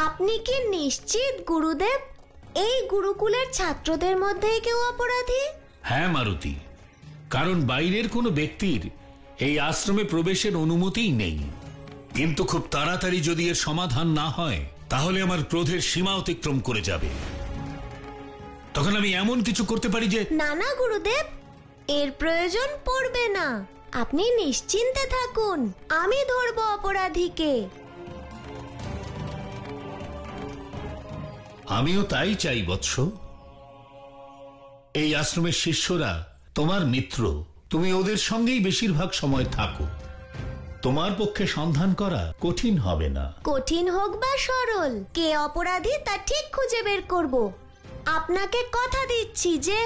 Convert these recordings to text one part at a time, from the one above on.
আপনি কি নিশ্চিত গুরুদেব এই গুরুকুলের ছাত্রদের মধ্যেই কেউ অপরাধী? হ্যাঁ মারুতি, কারণ বাইরের কোনো ব্যক্তির এই আশ্রমে প্রবেশের অনুমতিই নেই। কিন্তু খুব তাড়াতাড়ি যদি এর সমাধান না হয় তাহলে আমার ক্রোধের সীমা অতিক্রম করে যাবে। তখন আমি এমন কিছু করতে পারি যে... না না গুরুদেব, এর প্রয়োজন পড়বে না। আপনি নিশ্চিন্তে থাকুন, আমি ধরব অপরাধীকে। আমিও তাই চাই বৎস। এই আশ্রমের শিষ্যরা তোমার মিত্র, তুমি ওদের সঙ্গেই বেশিরভাগ সময় থাকো। তোমার পক্ষে সন্ধান করা কঠিন হবে না। কঠিন হোক বা সরল, কে অপরাধী তা ঠিক খুঁজে বের করব। আপনাকে কথা দিচ্ছি যে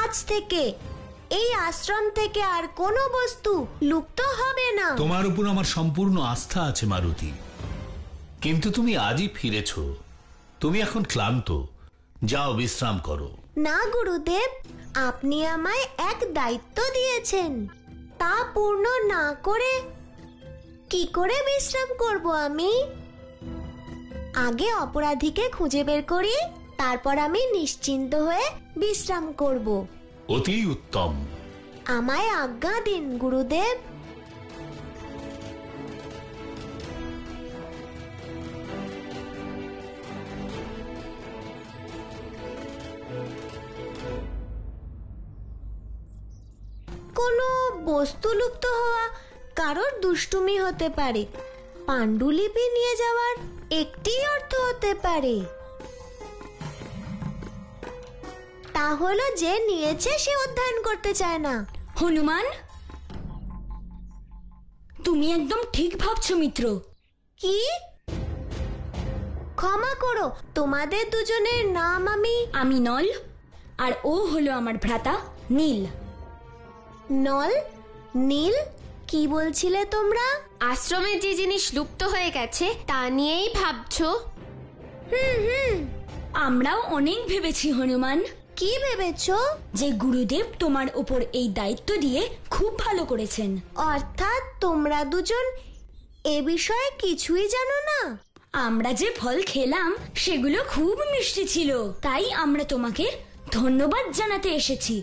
আজ থেকে এই আশ্রম থেকে আর কোনো বস্তু লুপ্ত হবে না। তোমার উপর আমার সম্পূর্ণ আস্থা আছে মারুতি, কিন্তু তুমি আজই ফিরেছ। তুমি এখন ক্লান্ত, যাও বিশ্রাম করো। না গুরুদেব, আপনি আমায় এক দায়িত্ব দিয়েছেন, তা পূর্ণ না করে কি করে বিশ্রাম করব আমি? আগে অপরাধীকে খুঁজে বের করি, তারপর আমি নিশ্চিন্ত হয়ে বিশ্রাম করব। অতি উত্তম। আমায় আজ্ঞা দিন গুরুদেব। কোনো বস্তু লুপ্ত হওয়া কারোর দুষ্টুমি হতে পারে, পাণ্ডুলিপি নিয়ে যাওয়ার একটি অর্থ হতে পারে, তা হলো যে নিয়েছে সে অধ্যয়ন করতে চায় না। হনুমান, তুমি একদম ঠিক ভাবছো মিত্র। কি? ক্ষমা করো, তোমাদের দুজনের নাম আমি নল, আর ও হলো আমার ভ্রাতা নীল। নল, নীল, কি বলছিলে তোমরা? আশ্রমের যে জিনিস লুপ্ত হয়ে গেছে তা নিয়েই ভাবছো? আমরাও অনেক ভেবেছি হনুমান। কি ভেবেছো? যে গুরুদেব তোমার উপর এই দায়িত্ব দিয়ে খুব ভালো করেছেন। অর্থাৎ তোমরা দুজন এ বিষয়ে কিছুই জানো না? আমরা যে ফল খেলাম সেগুলো খুব মিষ্টি ছিল, তাই আমরা তোমাকে ধন্যবাদ জানাতে এসেছি।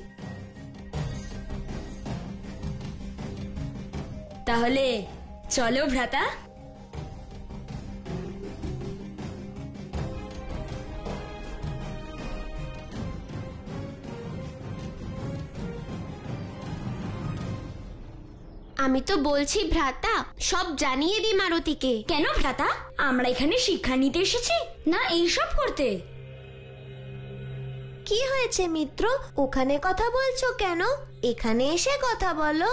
তাহলে চলো ভ্রাতা। আমি তো বলছি ভ্রাতা, সব জানিয়ে দি মারুতিকে। কেন ভ্রাতা, আমরা এখানে শিক্ষা নিতে এসেছি না এইসব করতে? কি হয়েছে মিত্র, ওখানে কথা বলছো কেন? এখানে এসে কথা বলো।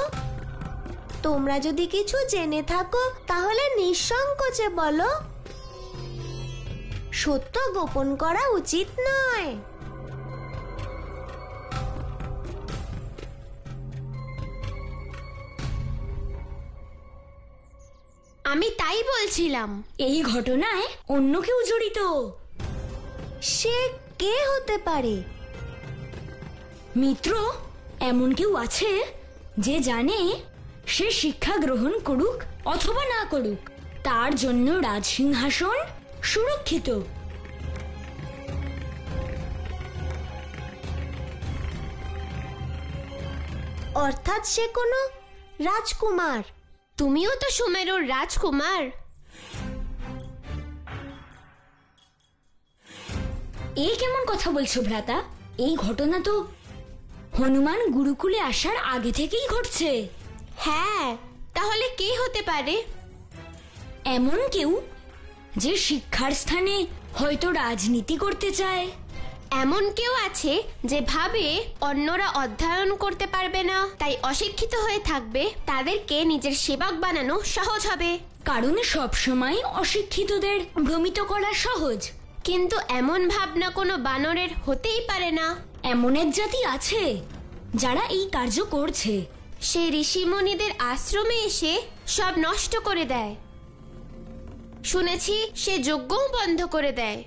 তোমরা যদি কিছু জেনে থাকো তাহলে নিঃসংকোচে বলো, সত্য গোপন করা উচিত নয়। আমি তাই বলছিলাম। এই ঘটনায় অন্য কেউ জড়িত। সে কে হতে পারে? মিত্র, এমন কেউ আছে যে জানে সে শিক্ষা গ্রহণ করুক অথবা না করুক তার জন্য রাজসিংহাসন সুরক্ষিত। অর্থাৎ সে কোনো রাজকুমার। তুমিও তো সুমেরুর রাজকুমার। এই কেমন কথা বলছো ভ্রাতা? এই ঘটনা তো হনুমান গুরুকুলে আসার আগে থেকেই ঘটছে। হ্যাঁ, তাহলে কে হতে পারে? এমন কেউ যে শিক্ষার স্থানে হয়তো রাজনীতি করতে চায়। এমন কেউ আছে যে ভাবে অন্যরা অধ্যয়ন করতে পারবে না, তাই অশিক্ষিত হয়ে থাকবে, তাদেরকে নিজের সেবক বানানো সহজ হবে। কারণ সব সময় অশিক্ষিতদের ভ্রমিত করা সহজ। কিন্তু এমন ভাবনা কোনো বানরের হতেই পারে না। এমন এক জাতি আছে যারা এই কার্য করছে। সে ঋষিমুনিদের আশ্রমে এসে সব নষ্ট করে দেয়। শুনেছি সে যজ্ঞও বন্ধ করে দেয়।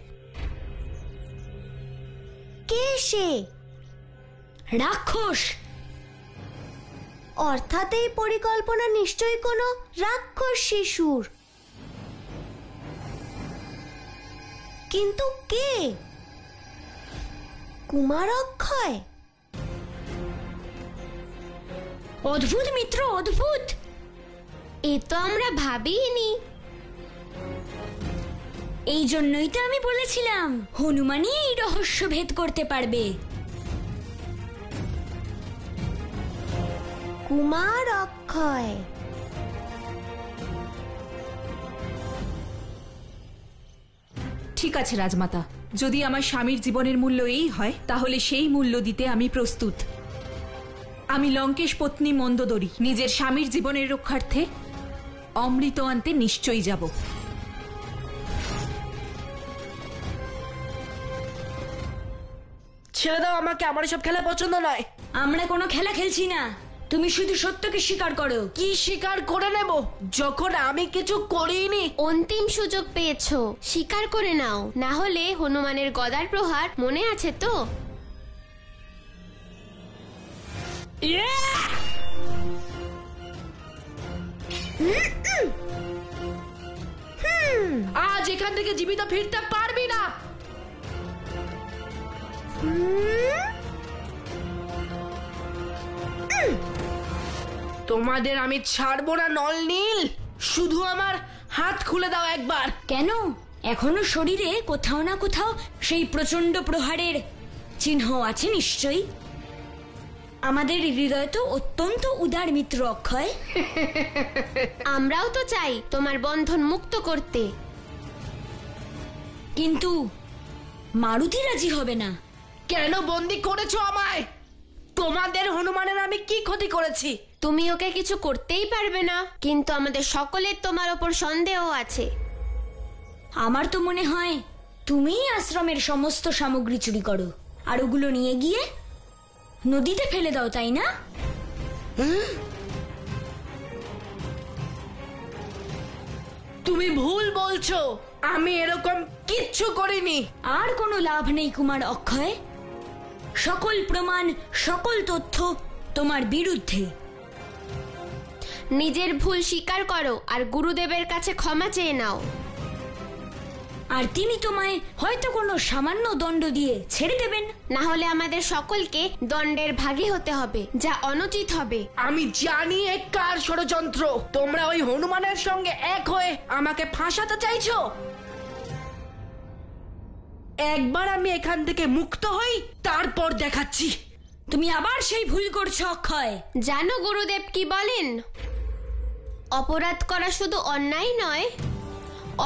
কে সে? রাক্ষস। অর্থাৎ এই পরিকল্পনা নিশ্চয়ই কোনো রাক্ষস শিশুর। কিন্তু কে? কুমার অক্ষয়? অদ্ভুত মিত্র, অদ্ভুত। এ তো আমরা ভাবিনি। এই জন্যই তো আমি বলেছিলাম হনুমানই এই রহস্য ভেদ করতে পারবে। কুমার অক্ষয়। ঠিক আছে রাজমাতা, যদি আমার স্বামীর জীবনের মূল্য এই হয় তাহলে সেই মূল্য দিতে আমি প্রস্তুত। আমি লঙ্কেশ পত্নী মন্দোদরী নিজের স্বামীর জীবনের রক্ষার্থে অমৃত আনতে নিশ্চয়ই যাব। ছেড়ে দাও আমাকে, আমার সব খেলা পছন্দ নয়। আমরা কোনো খেলা খেলছি না, তুমি শুধু সত্যকে স্বীকার করো। কি স্বীকার করে নেব যখন আমি কিছু করিনি? অন্তিম সুযোগ পেয়েছো, স্বীকার করে নাও, না হলে হনুমানের গদার প্রহার মনে আছে তো? আজ এখান থেকে জীবিত ফিরতে পারবি না। তোমাদের আমি ছাড়বো না নল নীল, শুধু আমার হাত খুলে দাও একবার। কেন? এখনো শরীরে কোথাও না কোথাও সেই প্রচন্ড প্রহারের চিহ্ন আছে নিশ্চয়ই। আমাদের হৃদয় তো অত্যন্ত উদার মিত্র অক্ষয়। আমরাও তো চাই তোমার বন্ধন মুক্ত করতে, কিন্তু মারুতি রাজি হবে না। কেন বন্দি করেছো আমায়? তোমাদের হনুমানের আমি কি ক্ষতি করেছি? তুমি ওকে কিছু করতেই পারবে না, কিন্তু আমাদের সকলের তোমার ওপর সন্দেহ আছে। আমার তো মনে হয় তুমিই আশ্রমের সমস্ত সামগ্রী চুরি করো আর ওগুলো নিয়ে গিয়ে নদীতে ফেলে দাও, তাই না? তুমি ভুল বলছো, আমি এরকম কিচ্ছু করিনি। আর কোনো লাভ নেই কুমার অক্ষয়, সকল প্রমাণ, সকল তথ্য তোমার বিরুদ্ধে। নিজের ভুল স্বীকার করো আর গুরুদেবের কাছে ক্ষমা চেয়ে নাও। আর তিনি তোমায় হয়তো কোনো সামান্য দণ্ড দিয়ে ছেড়ে দেবেন, না হলে আমাদের সকলকে দণ্ডের ভাগী হতে হবে, যা অনুচিত হবে। আমি জানি এ কার ষড়যন্ত্র। তোমরা ওই হনুমানের সঙ্গে এক হয়ে আমাকে ফাঁসাতে চাইছো। একবার আমি এখান থেকে মুক্ত হই, তারপর দেখাচ্ছি। তুমি আবার সেই ভুল করছো অক্ষয়। জানো গুরুদেব কি বলেন? অপরাধ করা শুধু অন্যায় নয়,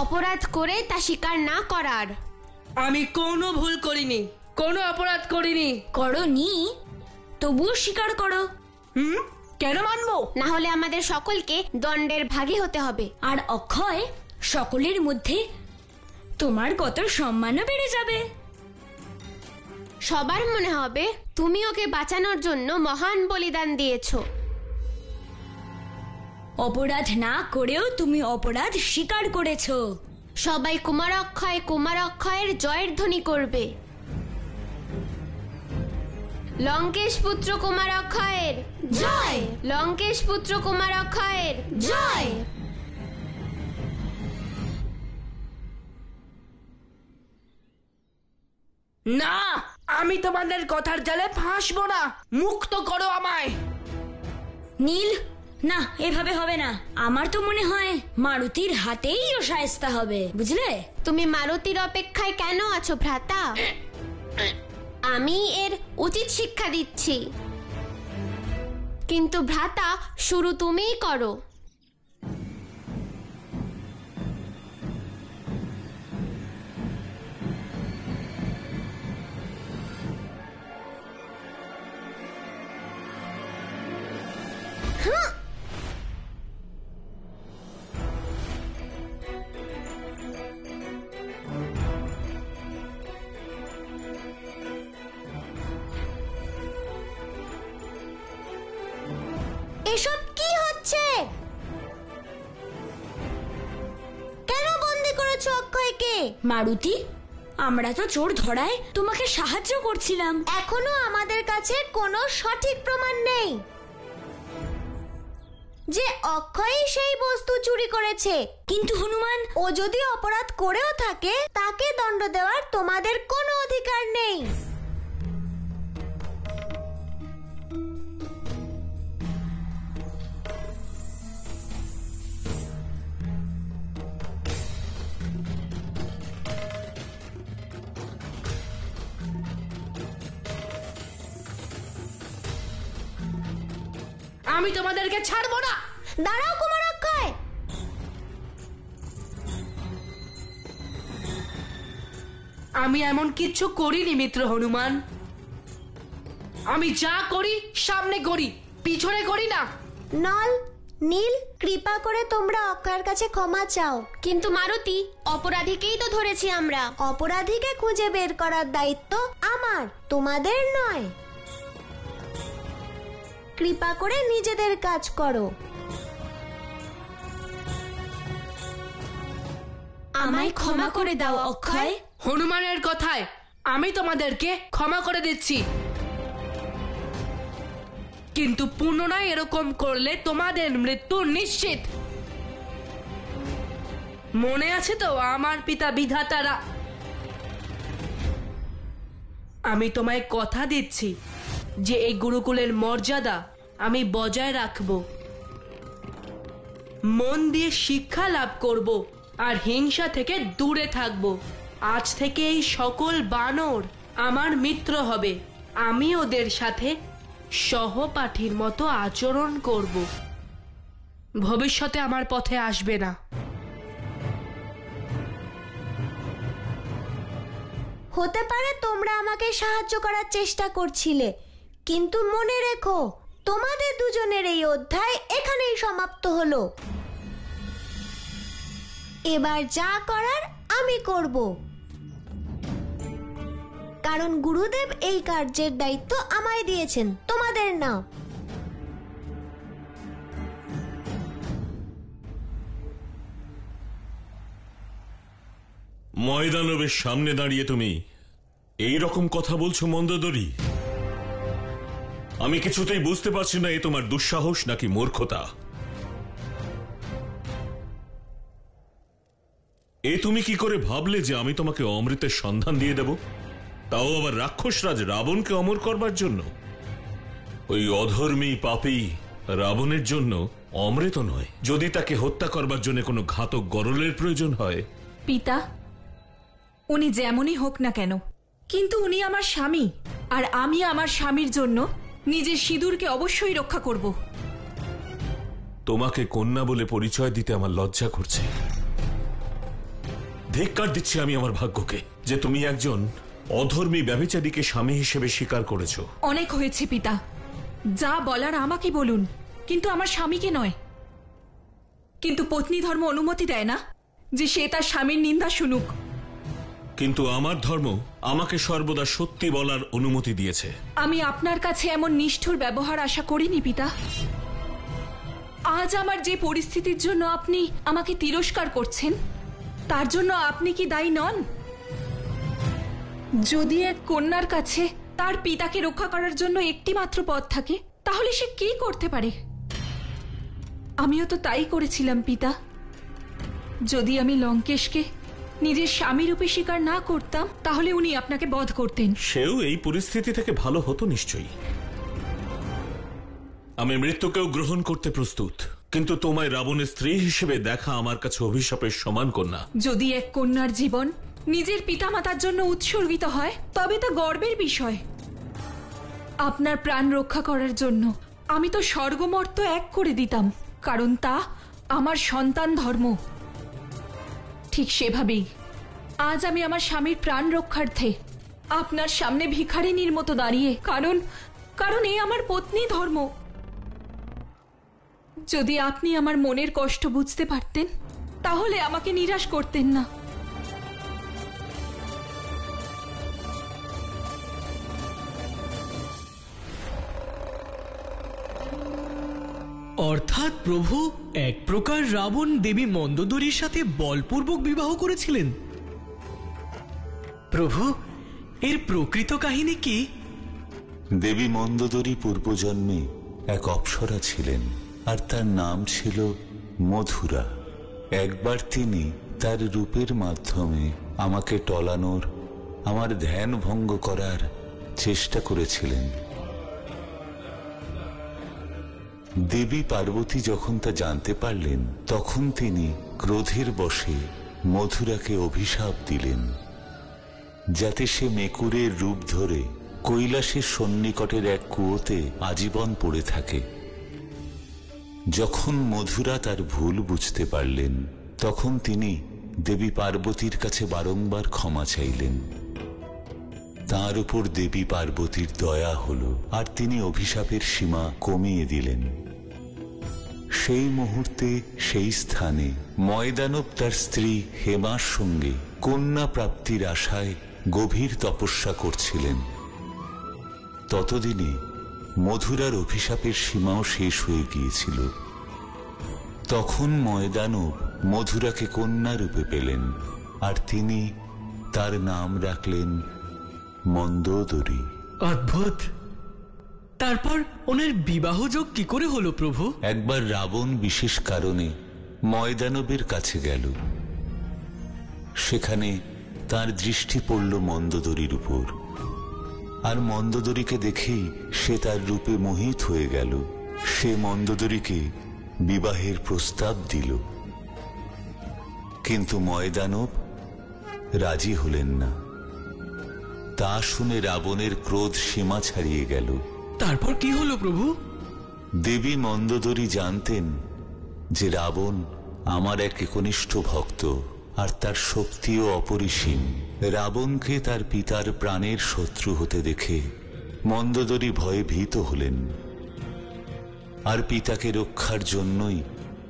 অপরাধ করে তা স্বীকার না করার। আমি কোনো ভুল করিনি, কোনো অপরাধ করিনি। করনি, তবুও স্বীকার করো। কেন মানবো? না হলে আমাদের সকলকে দণ্ডের ভাগী হতে হবে। আর অক্ষয়, সকলের মধ্যে তোমার কত সম্মানও বেড়ে যাবে। সবার মনে হবে তুমি ওকে বাঁচানোর জন্য মহান বলিদান দিয়েছো। অপরাধ না করেও তুমি অপরাধ স্বীকার করেছো। সবাই কুমার অক্ষয়ের জয়ের ধ্বনি করবে। লঙ্কেশ পুত্র কুমার অক্ষয়ের জয়! লঙ্কেশ পুত্র কুমার অক্ষয়ের জয়! না, আমি তোমাদের কথার জালে ফাঁসবো না। মুক্ত করো আমায়। নীল, না, এভাবে হবে না। আমার তো মনে হয় মারুতির হাতেই ও শায়েস্তা হবে, বুঝলে? তুমি মারুতির অপেক্ষায় কেন আছো ভ্রাতা? আমি এর উচিত শিক্ষা দিচ্ছি, কিন্তু ভ্রাতা শুরু তুমিই করো। এসব কি হচ্ছে? কেন বন্দি করেছো অক্ষয়কে? মারুতি, আমরা তো চোর ধরায় তোমাকে সাহায্য করছিলাম। এখনো আমাদের কাছে কোনো সঠিক প্রমাণ নেই যে অক্ষয়ই সেই বস্তু চুরি করেছে। কিন্তু হনুমান, ও যদি অপরাধ করেও থাকে তাকে দণ্ড দেওয়ার তোমাদের কোনো অধিকার নেই। আমি তোমাদেরকে ছাড়বো না। দাঁড়াও কুমারক্ষয়, আমি এমন কিচ্ছু করিনি মিত্র হনুমান। আমি যা করি সামনে করি, পিছনে করি না। নল, নীল, কৃপা করে তোমরা অক্ষয়ের কাছে ক্ষমা চাও। কিন্তু মারুতি, অপরাধীকেই তো ধরেছি আমরা। অপরাধীকে খুঁজে বের করার দায়িত্ব আমার, তোমাদের নয়। কৃপা করে নিজেদের কাজ করো। আমায় ক্ষমা করে দাও অক্ষয়। হনুমানের কথায় আমি তোমাদেরকে ক্ষমা করে দিচ্ছি, কিন্তু পুনরায় এরকম করলে তোমাদের মৃত্যু নিশ্চিত। মনে আছে তো আমার পিতা বিধাতারা? আমি তোমায় কথা দিচ্ছি যে এই গুরুকুলের মর্যাদা আমি বজায় রাখব, মন দিয়ে শিক্ষা লাভ করব আর হিংসা থেকে দূরে থাকব। আজ থেকে এই সকল বানর আমার মিত্র হবে। আমি ওদের সাথে সহপাঠীর মতো আচরণ করব। ভবিষ্যতে আমার পথে আসবে না। হতে পারে তোমরা আমাকে সাহায্য করার চেষ্টা করছিলে, কিন্তু মনে রেখো তোমাদের দুজনের এই অধ্যায় এখানেই সমাপ্ত হলো। এবার যা করার আমি করব, কারণ গুরুদেব এই কার্যের দায়িত্ব আমায় দিয়েছেন, তোমাদের না। ময়দানবের সামনে দাঁড়িয়ে তুমি এই রকম কথা বলছো মন্দোদরী? আমি কিছুতেই বুঝতে পারছি না এ তোমার দুঃসাহস নাকি মূর্খতা। এ তুমি কি করে ভাবলে যে আমি তোমাকে অমৃতের সন্ধান দিয়ে দেব, তাও আবার রাক্ষসরাজ রাবণকে অমর করবার জন্য? ওই অধর্মী পাপী রাবণের জন্য অমৃত নয়, যদি তাকে হত্যা করবার জন্য কোনো ঘাতক গরলের প্রয়োজন হয়। পিতা, উনি যেমনই হোক না কেন, কিন্তু উনি আমার স্বামী, আর আমি আমার স্বামীর জন্য নিজের সিঁদুরকে অবশ্যই রক্ষা করব। তোমাকে কন্যা বলে পরিচয় দিতে আমার লজ্জা করছে। ধিক্কার দিচ্ছি আমি আমার ভাগ্যকে যে তুমি একজন অধর্মী ব্যভিচারীকে স্বামী হিসেবে স্বীকার করেছো। অনেক হয়েছে পিতা, যা বলার আমাকে বলুন, কিন্তু আমার স্বামীকে নয়। কিন্তু পত্নী ধর্ম অনুমতি দেয় না যে সে তার স্বামীর নিন্দা শুনুক। কিন্তু আমার ধর্ম আমাকে সর্বদা সত্যি বলার অনুমতি দিয়েছে। আমি আপনার কাছে এমন নিষ্ঠুর ব্যবহার আশা করিনি পিতা। আজ আমার যে পরিস্থিতির জন্য আপনি আমাকে তিরস্কার করছেন, তার জন্য আপনি কি দায়ী নন? যদি এক কন্যার কাছে তার পিতাকে রক্ষা করার জন্য একটি মাত্র পথ থাকে, তাহলে সে কি করতে পারে? আমিও তো তাই করেছিলাম পিতা। যদি আমি লঙ্কেশকে নিজের স্বামী রূপে স্বীকার না করতাম, তাহলে উনি আপনাকে বধ করতেন। সেও এই পরিস্থিতি থেকে ভালো হতো নিশ্চয়ই। আমি মৃত্যুকেও গ্রহণ করতে প্রস্তুত, কিন্তু তোমায় রাবণের স্ত্রী হিসেবে দেখা আমার কাছে অভিশাপের সমান কন্যা। যদি এক কন্যার জীবন নিজের পিতামাতার জন্য উৎসর্গিত হয়, তবে তা গর্বের বিষয়। আপনার প্রাণ রক্ষা করার জন্য আমি তো স্বর্গমর্ত এক করে দিতাম, কারণ তা আমার সন্তান ধর্ম। ঠিক সেভাবেই আজ আমি আমার স্বামীর প্রাণ রক্ষার্থে আপনার সামনে ভিখারিনীর মতো দাঁড়িয়ে, কারণ এই আমার পত্নী ধর্ম। যদি আপনি আমার মনের কষ্ট বুঝতে পারতেন, তাহলে আমাকে নিরাশ করতেন না। অর্থাৎ প্রভু এক প্রকার রাবণ দেবী মন্দোদরীর সাথে বলপূর্বক বিবাহ করেছিলেন। প্রভু, এর প্রকৃত কাহিনী কি? দেবী মন্দোদরী পূর্বজন্মে এক অপ্সরা ছিলেন, আর তার নাম ছিল মধুরা। একবার তিনি তার রূপের মাধ্যমে আমাকে টলানোর, আমার ধ্যান ভঙ্গ করার চেষ্টা করেছিলেন। দেবী পার্বতী যখন তা জানতে পারলেন, তখন তিনি ক্রোধের বশে মধুরাকে অভিশাপ দিলেন, যাতে সে মেকুরের রূপ ধরে কৈলাসের সন্নিকটের এক কুয়োতে আজীবন পড়ে থাকে। যখন মধুরা তার ভুল বুঝতে পারলেন, তখন তিনি দেবী পার্বতীর কাছে বারংবার ক্ষমা চাইলেন। তার উপর দেবী পার্বতীর দয়া হল, আর তিনি অভিশাপের সীমা কমিয়ে দিলেন। সেই মুহূর্তে সেই স্থানে ময়দানব তার স্ত্রী হেমার সঙ্গে কন্যা প্রাপ্তির আশায় গভীর তপস্যা করছিলেন। ততদিনে মধুরার অভিশাপের সীমাও শেষ হয়ে গিয়েছিল। তখন ময়দানব মধুরাকে কন্যা রূপে পেলেন, আর তিনি তার নাম রাখলেন মন্দোদরী। অদ্ভুত। তারপর ওনার বিবাহযোগ কি করে হলো প্রভু? একবার রাবণ বিশেষ কারণে ময়দানবের কাছে গেল। সেখানে তার দৃষ্টি পড়ল মন্দোদরীর উপর, আর মন্দোদরীকে দেখেই সে তার রূপে মোহিত হয়ে গেল। সে মন্দোদরীকে বিবাহের প্রস্তাব দিল, কিন্তু ময়দানব রাজি হলেন না। তা শুনে রাবণের ক্রোধ সীমা ছাড়িয়ে গেল। তারপর কি হলো প্রভু? দেবী মন্দোদরী জানতেন যে রাবণ আমার এক একনিষ্ঠ ভক্ত, আর তার শক্তিও অপরিসীম। রাবণকে তার পিতার প্রাণের শত্রু হতে দেখে মন্দোদরী ভয়ে ভীত হলেন, আর পিতাকে রক্ষার জন্যই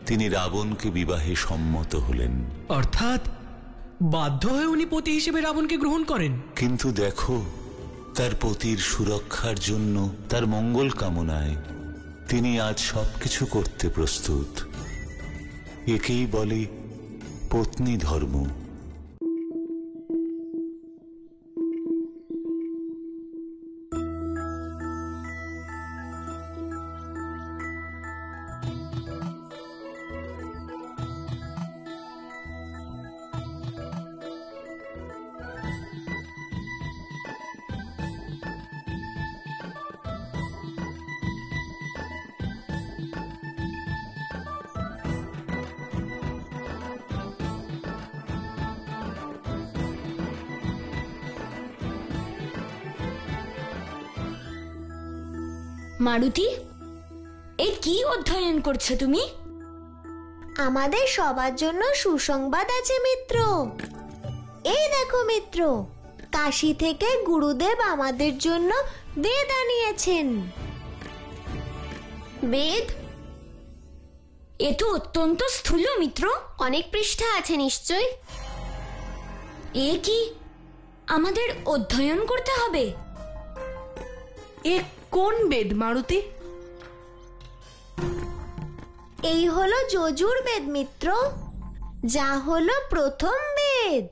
তিনি রাবণকে বিবাহে সম্মত হলেন। অর্থাৎ বাধ্য হয়ে উনি পতি হিসেবে রাবণকে গ্রহণ করেন। কিন্তু দেখো, তার পতির সুরক্ষার জন্য, তার মঙ্গল কামনায় তিনি আজ সবকিছু করতে প্রস্তুত। একেই বলে পত্নী ধর্ম। মারুতি, এ কি অধ্যয়ন করছো তুমি? আমাদের সবার জন্য সুসংবাদ আছে মিত্র। এই দেখো মিত্র, কাশী থেকে গুরুদেব আমাদের জন্য বেদ আনিয়েছেন। বেদ? এ তো অত্যন্ত স্থূল মিত্র। অনেক পৃষ্ঠা আছে নিশ্চয়। এ কি আমাদের অধ্যয়ন করতে হবে? এ কোন বেদ মারুতি? এই হলো যজুর্বেদ মিত্র, যা হলো প্রথম বেদ।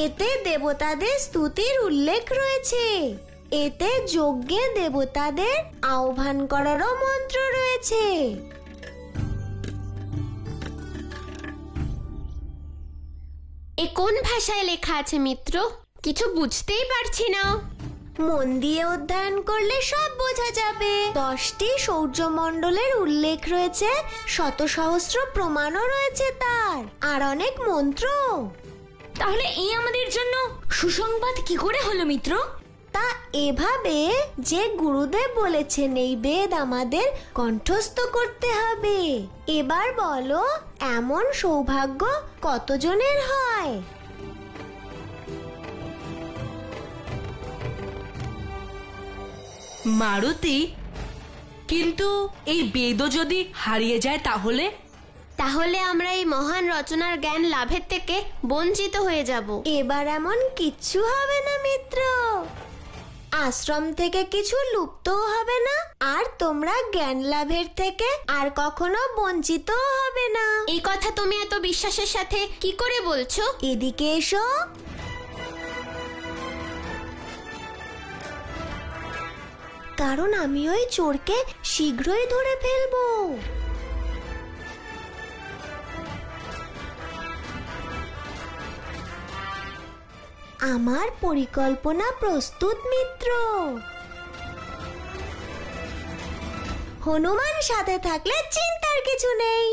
এতে দেবতাদের স্তুতির উল্লেখ রয়েছে। এতে যজ্ঞে দেবতাদের আহ্বান করারও মন্ত্র রয়েছে। এ কোন ভাষায় লেখা আছে মিত্র? কিছু বুঝতেই পারছি না। মন দিয়ে অধ্যয়ন করলে সব বোঝা যাবে। 10টি সৌর্যমণ্ডলের উল্লেখ রয়েছে, শত সহস্র প্রমাণও রয়েছে তার, আর অনেক মন্ত্র। তাহলে এই আমাদের জন্য সুসংবাদ কি করে হলো মিত্র? তা এভাবে যে গুরুদেব বলেছেন এই বেদ আমাদের কণ্ঠস্থ করতে হবে। এবার বলো, এমন সৌভাগ্য কতজনের হয়? মারুতি, কিন্তু এই বেদও যদি হারিয়ে যায় তাহলে? তাহলে আমরা এই মহান রচনার জ্ঞান লাভের থেকে বঞ্চিত হয়ে যাব। এবার এমন কিচ্ছু হবে না মিত্র। আশ্রম থেকে কিছু লুপ্তও হবে না, আর তোমরা জ্ঞান লাভের থেকে আর কখনো বঞ্চিত হবে না। এই কথা তুমি এত বিশ্বাসের সাথে কি করে বলছো? এদিকে এসো। কারণ আমি ওই চোরকে শীঘ্রই ধরে ফেলবো। আমার পরিকল্পনা প্রস্তুত মিত্র। হনুমান সাথে থাকলে চিন্তার কিছু নেই।